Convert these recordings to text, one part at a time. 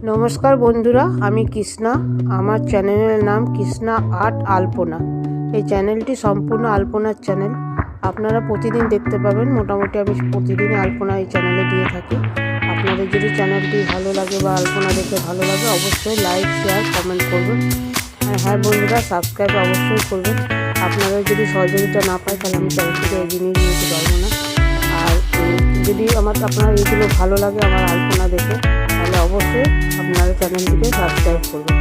নমস্কার বন্ধুরা, আমি কৃষ্ণা। আমার চ্যানেলের নাম কৃষ্ণা আর্ট আলপনা। এই চ্যানেলটি সম্পূর্ণ আলপনার চ্যানেল। আপনারা প্রতিদিন দেখতে পাবেন। মোটামুটি আমি প্রতিদিন আলপনা এই চ্যানেলে দিয়ে থাকি। আপনাদের যদি চ্যানেলটি ভালো লাগে বা আলপনা দেখে ভালো লাগে, অবশ্যই লাইক, শেয়ার, কমেন্ট করবেন। আর হ্যাঁ বন্ধুরা, সাবস্ক্রাইব অবশ্যই করবেন। আপনাদের যদি সহযোগিতা না পায় তাহলে আমি চ্যানেলটিকে এগিয়ে নিয়ে যেতে পারবো না। আর যদি আপনার এইগুলো ভালো লাগে আমার আলপনা দেখে, তাহলে অবশ্যই আপনারা চ্যানেলটিকে সাবস্ক্রাইব করবেন।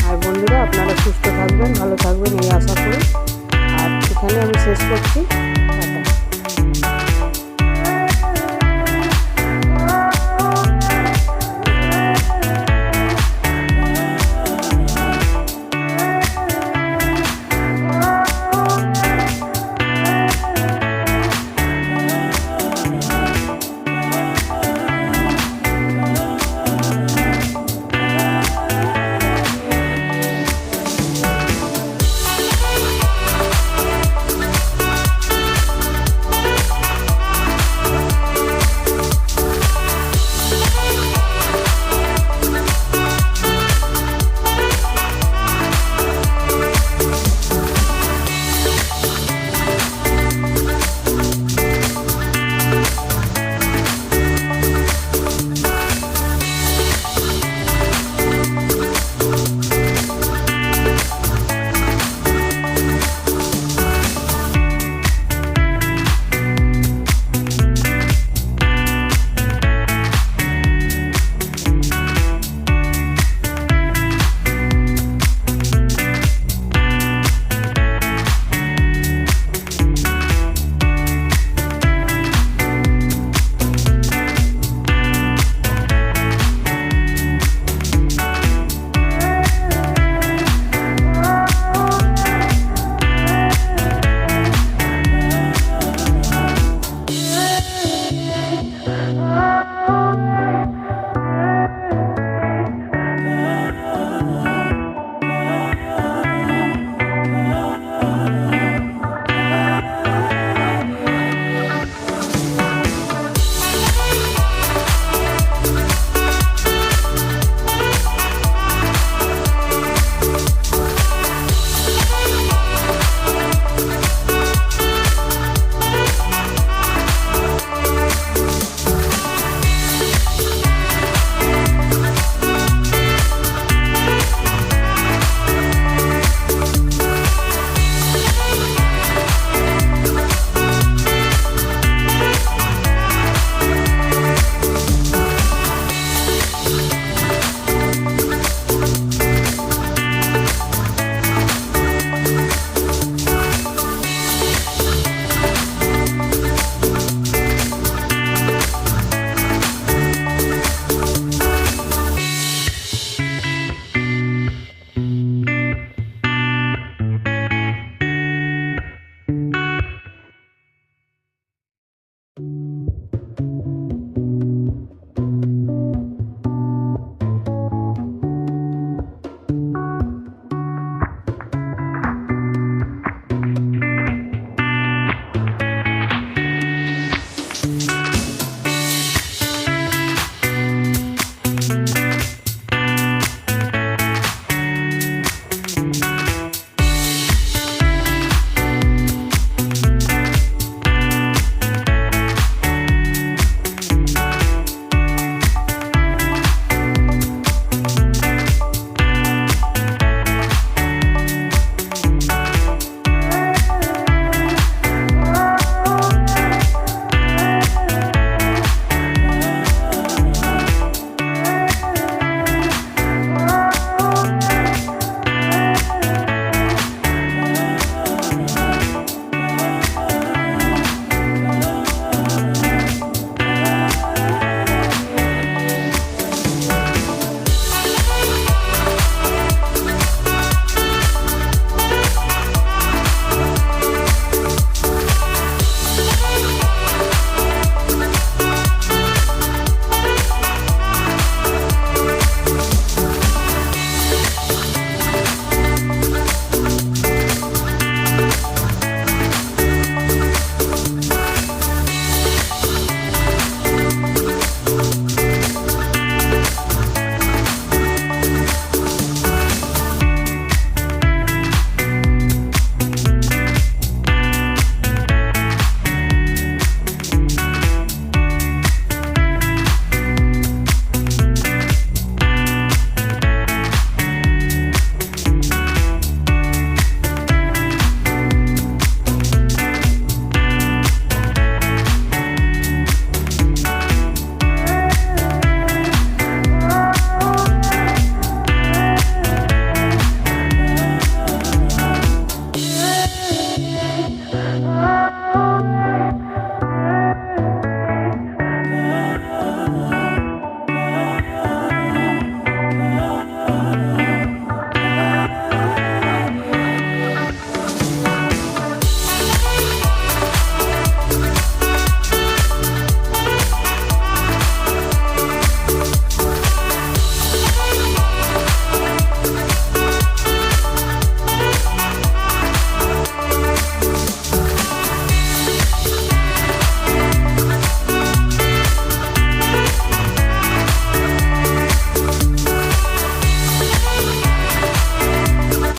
আর বন্ধুরা, আপনারা সুস্থ থাকবেন, ভালো থাকবেন এই আশা করি। আর এখানে আমি শেষ করছি।